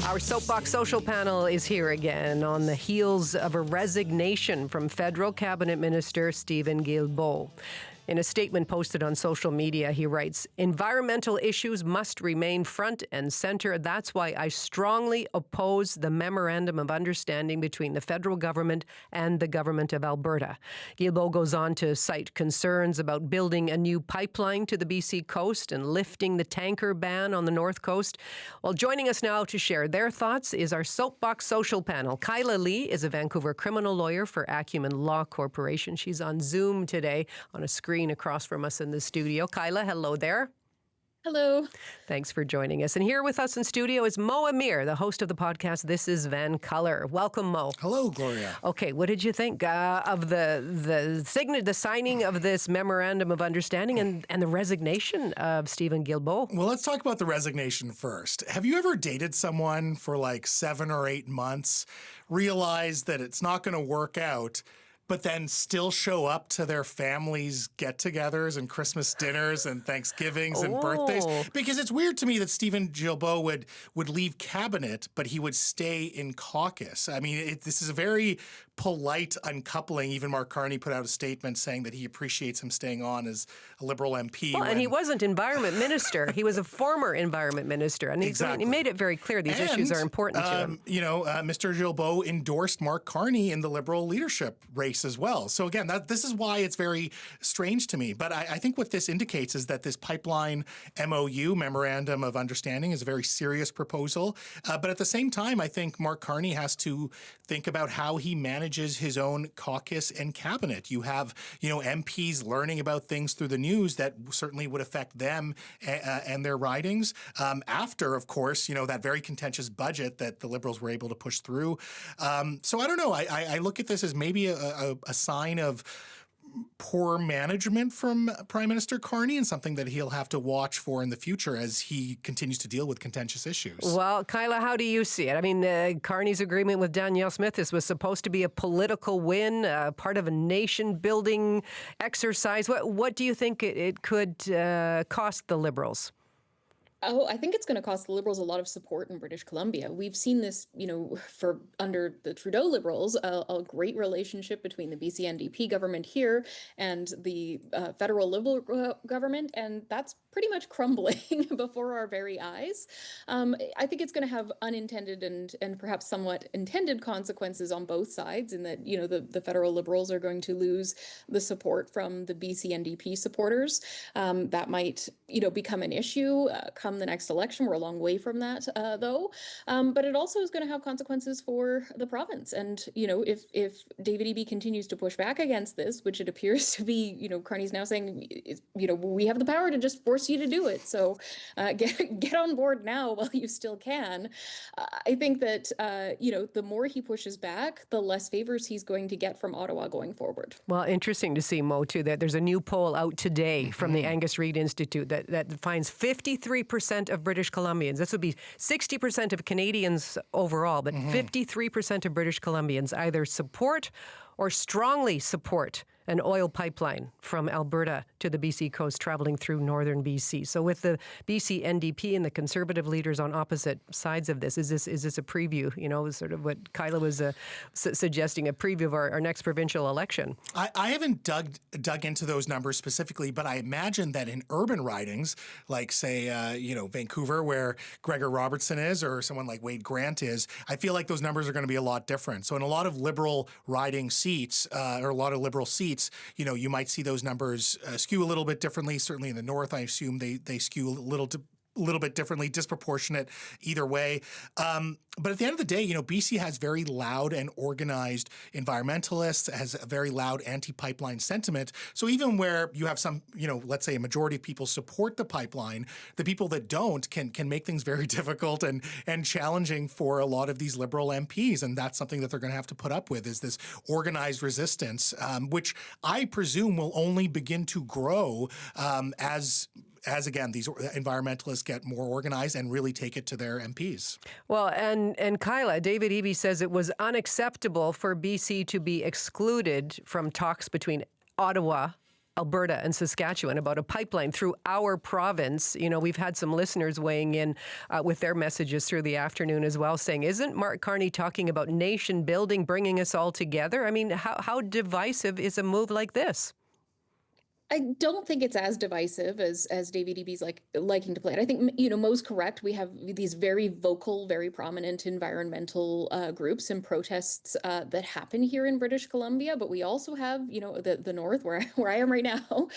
Our Soapbox Social panel is here again on the heels of a resignation from Federal Cabinet Minister Steven Guilbeault. In a statement posted on social media, he writes, "Environmental issues must remain front and center. That's why I strongly oppose the Memorandum of Understanding between the federal government and the government of Alberta." Guilbeault goes on to cite concerns about building a new pipeline to the BC coast and lifting the tanker ban on the North Coast. Well, joining us now to share their thoughts is our Soapbox Social panel. Kyla Lee is a Vancouver criminal lawyer for Acumen Law Corporation. She's on Zoom today on a screen across from us in the studio. Kyla, hello there. Hello. Thanks for joining us. And here with us in studio is Amir, the host of the podcast This is Van Color. Welcome, Mo. Hello, Gloria. Okay, what did you think of the signing of this memorandum of understanding and the resignation of Steven Guilbeault? Well, let's talk about the resignation first. Have you ever dated someone for like 7 or 8 months, realized that it's not going to work out, but then still show up to their families' get-togethers and Christmas dinners and Thanksgivings and birthdays? Because it's weird to me that Steven Guilbeault would leave cabinet, but he would stay in caucus. I mean, this is a very polite uncoupling. Even Mark Carney put out a statement saying that he appreciates him staying on as a Liberal MP. Well, and he wasn't environment minister. He was a former environment minister. And he made it very clear these issues are important to him. Mr. Guilbeault endorsed Mark Carney in the Liberal leadership race as well. So again, this is why it's very strange to me. But I think what this indicates is that this pipeline MOU, Memorandum of Understanding, is a very serious proposal. But at the same time, I think Mark Carney has to think about how he manages his own caucus and cabinet. You have, MPs learning about things through the news that certainly would affect them and their ridings. After, of course, that very contentious budget that the Liberals were able to push through. So I don't know. I look at this as maybe a sign of poor management from Prime Minister Carney and something that he'll have to watch for in the future as he continues to deal with contentious issues. Well, Kyla, how do you see it? I mean, Carney's agreement with Danielle Smith, this was supposed to be a political win, part of a nation-building exercise. What do you think it could cost the Liberals? Oh, I think it's going to cost the Liberals a lot of support in British Columbia. We've seen this, for under the Trudeau Liberals, a great relationship between the BC NDP government here and the federal Liberal government, and that's pretty much crumbling before our very eyes. I think it's going to have unintended and perhaps somewhat intended consequences on both sides in that, the federal Liberals are going to lose the support from the BC NDP supporters. That might, become an issue come the next election. We're a long way from that, though. But it also is going to have consequences for the province. And, if David Eby continues to push back against this, which it appears to be, Carney's now saying, we have the power to just force you to do it. So get on board now while you still can. I think that, the more he pushes back, the less favors he's going to get from Ottawa going forward. Well, interesting to see, Mo, too, that there's a new poll out today from the Angus Reid Institute that finds 53% of British Columbians, this would be 60% of Canadians overall, but 53% of British Columbians either support or strongly support an oil pipeline from Alberta to the BC coast traveling through northern BC. So with the BC NDP and the Conservative leaders on opposite sides of this, is this a preview, sort of what Kyla was suggesting, a preview of our next provincial election? I haven't dug into those numbers specifically, but I imagine that in urban ridings, like say, Vancouver, where Gregor Robertson is, or someone like Wade Grant is, I feel like those numbers are going to be a lot different. So in a lot of Liberal riding seats, or a lot of Liberal seats, you might see those numbers skew a little bit differently. Certainly in the north, I assume they skew a little bit differently, disproportionate either way. But at the end of the day, BC has very loud and organized environmentalists, has a very loud anti-pipeline sentiment. So even where you have some, let's say a majority of people support the pipeline, the people that don't can make things very difficult and challenging for a lot of these Liberal MPs. And that's something that they're going to have to put up with, is this organized resistance, which I presume will only begin to grow as again, these environmentalists get more organized and really take it to their MPs. Well, and Kyla, David Eby says it was unacceptable for BC to be excluded from talks between Ottawa Alberta and Saskatchewan about a pipeline through our province. You know, we've had some listeners weighing in with their messages through the afternoon as well, saying, isn't Mark Carney talking about nation building, bringing us all together? I mean, how divisive is a move like this? I don't think it's as divisive as David Eby's liking to play it. I think, most correct. We have these very vocal, very prominent environmental groups and protests that happen here in British Columbia. But we also have, the North, where I am right now,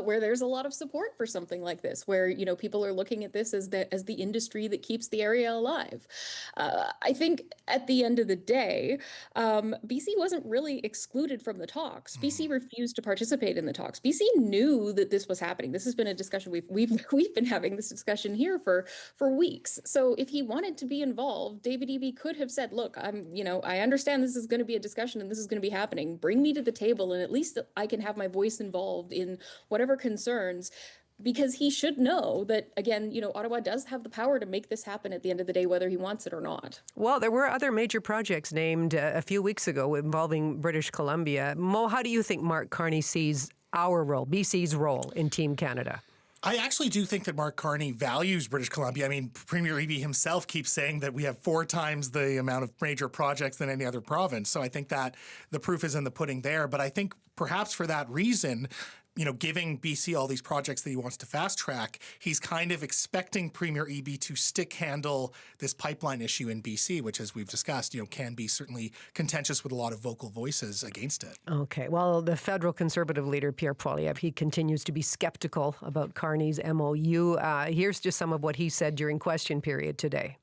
where there's a lot of support for something like this, where people are looking at this as the industry that keeps the area alive. I think at the end of the day, BC wasn't really excluded from the talks. BC refused to participate in the talks. BC knew that this was happening. This has been a discussion we've been having this discussion here for weeks. So if he wanted to be involved, David Eby could have said, "Look, I understand this is going to be a discussion and this is going to be happening. Bring me to the table, and at least I can have my voice involved in whatever concerns." Because he should know that, again, Ottawa does have the power to make this happen at the end of the day, whether he wants it or not. Well, there were other major projects named a few weeks ago involving British Columbia. Mo, how do you think Mark Carney sees our role, BC's role in Team Canada? I actually do think that Mark Carney values British Columbia. I mean, Premier Eby himself keeps saying that we have 4 times the amount of major projects than any other province. So I think that the proof is in the pudding there. But I think perhaps for that reason, giving BC all these projects that he wants to fast track, he's kind of expecting Premier Eby to stick handle this pipeline issue in BC, which, as we've discussed, can be certainly contentious with a lot of vocal voices against it. Okay. Well, the federal Conservative leader, Pierre Poilievre, he continues to be skeptical about Carney's MOU. Here's just some of what he said during question period today.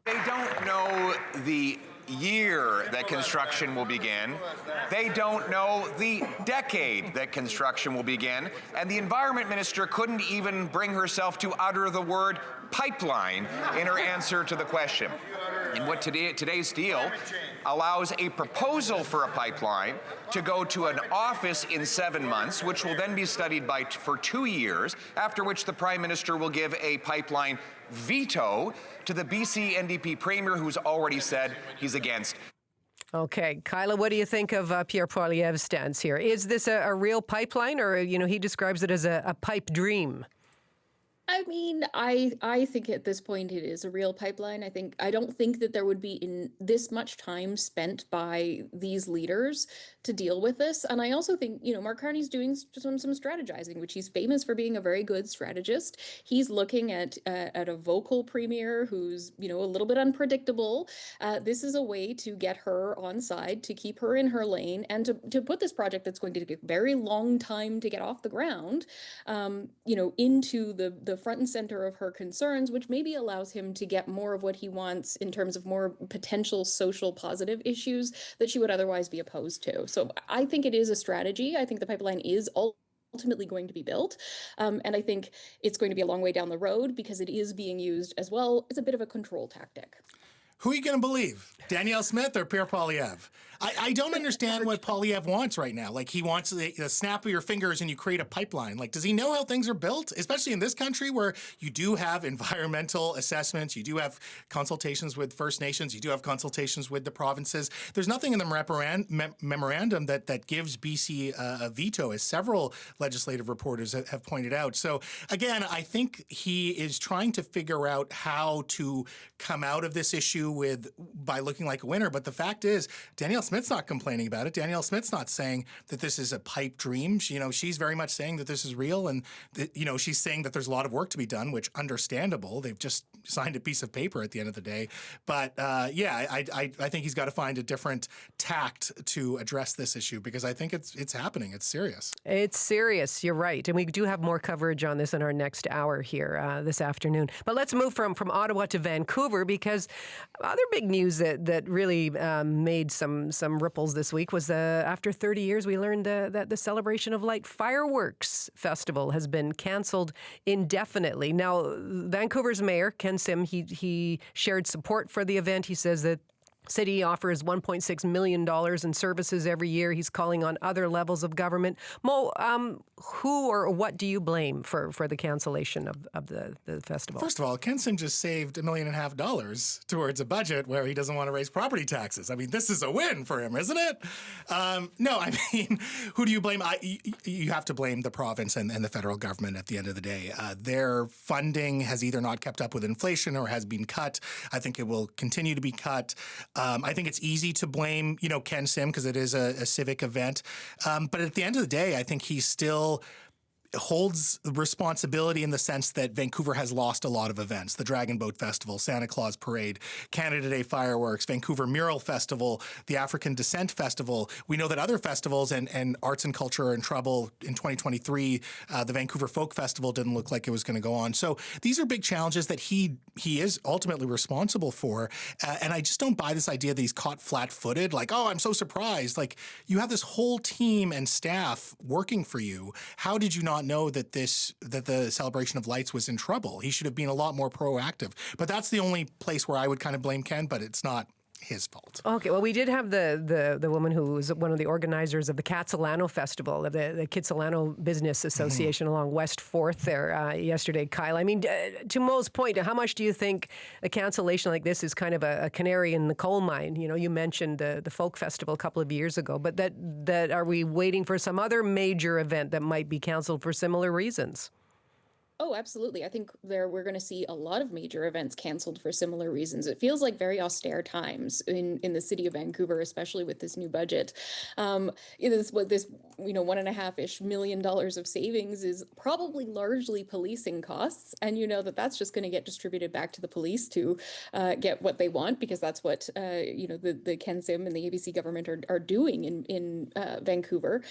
They don't know the year that construction will begin. They don't know the decade that construction will begin. And the Environment Minister couldn't even bring herself to utter the word pipeline in her answer to the question. And what today's deal allows a proposal for a pipeline to go to an office in 7 months, which will then be studied for 2 years, after which the Prime Minister will give a pipeline veto to the BC NDP Premier, who's already said he's against. Okay. Kyla, what do you think of Pierre Poilievre's stance here? Is this a real pipeline, or, he describes it as a pipe dream? I mean, I think at this point it is a real pipeline. I don't think that there would be in this much time spent by these leaders to deal with this. And I also think, Mark Carney's doing some strategizing, which he's famous for being a very good strategist. He's looking at a vocal premier who's, a little bit unpredictable. This is a way to get her on side, to keep her in her lane, and to put this project that's going to take a very long time to get off the ground, into the front and center of her concerns, which maybe allows him to get more of what he wants in terms of more potential social positive issues that she would otherwise be opposed to. So I think it is a strategy. I think the pipeline is ultimately going to be built. And I think it's going to be a long way down the road because it is being used as well as a bit of a control tactic. Who are you going to believe? Danielle Smith or Pierre Poilievre? I don't understand what Poilievre wants right now. Like, he wants the snap of your fingers and you create a pipeline. Like, does he know how things are built? Especially in this country where you do have environmental assessments, you do have consultations with First Nations, you do have consultations with the provinces. There's nothing in the memorandum that gives BC a veto, as several legislative reporters have pointed out. So, again, I think he is trying to figure out how to come out of this issue by looking like a winner. But the fact is, Danielle Smith's not complaining about it. Danielle Smith's not saying that this is a pipe dream. She's very much saying that this is real, and she's saying that there's a lot of work to be done, which understandable. They've just signed a piece of paper at the end of the day. But I think he's got to find a different tact to address this issue, because I think it's happening. It's serious. It's serious. You're right. And we do have more coverage on this in our next hour here this afternoon. But let's move from Ottawa to Vancouver, because other big news that really made some ripples this week was after 30 years, we learned that the Celebration of Light Fireworks Festival has been canceled indefinitely. Now, Vancouver's mayor, Ken Sim, he shared support for the event. He says that City offers $1.6 million in services every year. He's calling on other levels of government. Mo, who or what do you blame for the cancellation of the festival? First of all, Ken Sim just saved $1.5 million towards a budget where he doesn't want to raise property taxes. I mean, this is a win for him, isn't it? No, I mean, who do you blame? You have to blame the province and the federal government at the end of the day. Their funding has either not kept up with inflation or has been cut. I think it will continue to be cut. I think it's easy to blame, Ken Sim because it is a civic event. But at the end of the day, I think he still holds responsibility in the sense that Vancouver has lost a lot of events. The Dragon Boat Festival, Santa Claus Parade, Canada Day fireworks, Vancouver Mural Festival, the African Descent Festival. We know that other festivals and arts and culture are in trouble. In 2023, the Vancouver Folk Festival didn't look like it was going to go on. So these are big challenges that he is ultimately responsible for. And I just don't buy this idea that he's caught flat-footed. Like, oh, I'm so surprised. Like, you have this whole team and staff working for you. How did you not know that the celebration of lights was in trouble? He should have been a lot more proactive. But that's the only place where I would kind of blame Ken, but it's not his fault. Okay, well, we did have the woman who was one of the organizers of the Kitsilano Festival, the Kitsilano Business Association along West 4th there yesterday, Kyla. I mean, to Mo's point, how much do you think a cancellation like this is kind of a canary in the coal mine? You mentioned the Folk Festival a couple of years ago, but that are we waiting for some other major event that might be canceled for similar reasons? Oh, absolutely. I think we're going to see a lot of major events canceled for similar reasons. It feels like very austere times in the city of Vancouver, especially with this new budget. This $1.5-ish million of savings is probably largely policing costs, and that's just going to get distributed back to the police to get what they want, because that's what the Ken Sim and the ABC government are doing in Vancouver.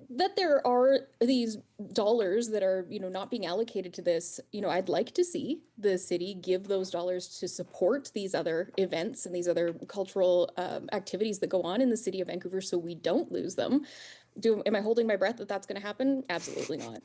That there are these dollars that are, not being allocated to this, I'd like to see the city give those dollars to support these other events and these other cultural activities that go on in the city of Vancouver so we don't lose them. Am I holding my breath that that's going to happen? Absolutely not.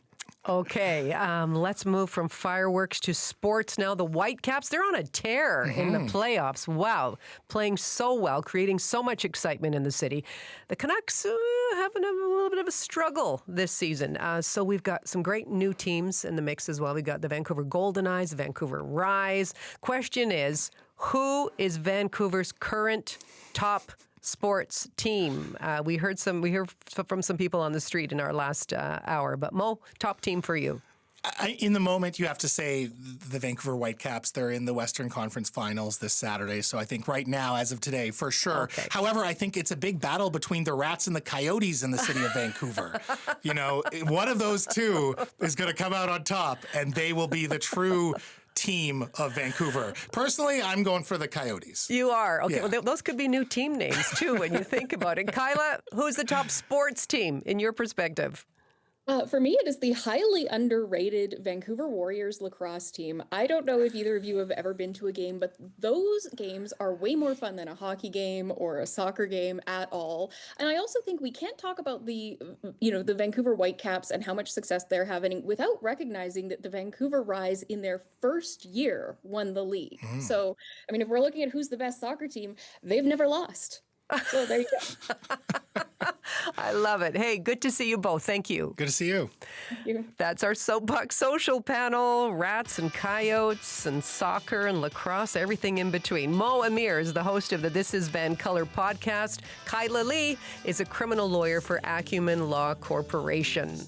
Okay, let's move from fireworks to sports now. The Whitecaps, they're on a tear in the playoffs. Wow, playing so well, creating so much excitement in the city. The Canucks having a little bit of a struggle this season. So we've got some great new teams in the mix as well. We've got the Vancouver Golden Eyes, the Vancouver Rise. Question is, who is Vancouver's current top sports team? We heard from some people on the street in our last hour, but Mo, top team for you. In the moment, you have to say the Vancouver Whitecaps. They're in the Western Conference Finals this Saturday. So I think right now, as of today, for sure. Okay. However, I think it's a big battle between the Rats and the Coyotes in the city of Vancouver. One of those two is going to come out on top, and they will be the true team of Vancouver. Personally, I'm going for the Coyotes. You are? Okay, yeah. Well, those could be new team names, too, when you think about it. Kyla, who's the top sports team in your perspective? For me, it is the highly underrated Vancouver Warriors lacrosse team. I don't know if either of you have ever been to a game, but those games are way more fun than a hockey game or a soccer game at all. And I also think we can't talk about the Vancouver Whitecaps and how much success they're having without recognizing that the Vancouver Rise in their first year won the league. So, if we're looking at who's the best soccer team, they've never lost. So there you go. I love it. Hey, good to see you both. Thank you. Good to see you. Thank you. That's our Soapbox Social panel. Rats and coyotes and soccer and lacrosse, everything in between. Mo Amir is the host of the This Is Vancouver podcast. Kyla Lee is a criminal lawyer for Acumen Law Corporation.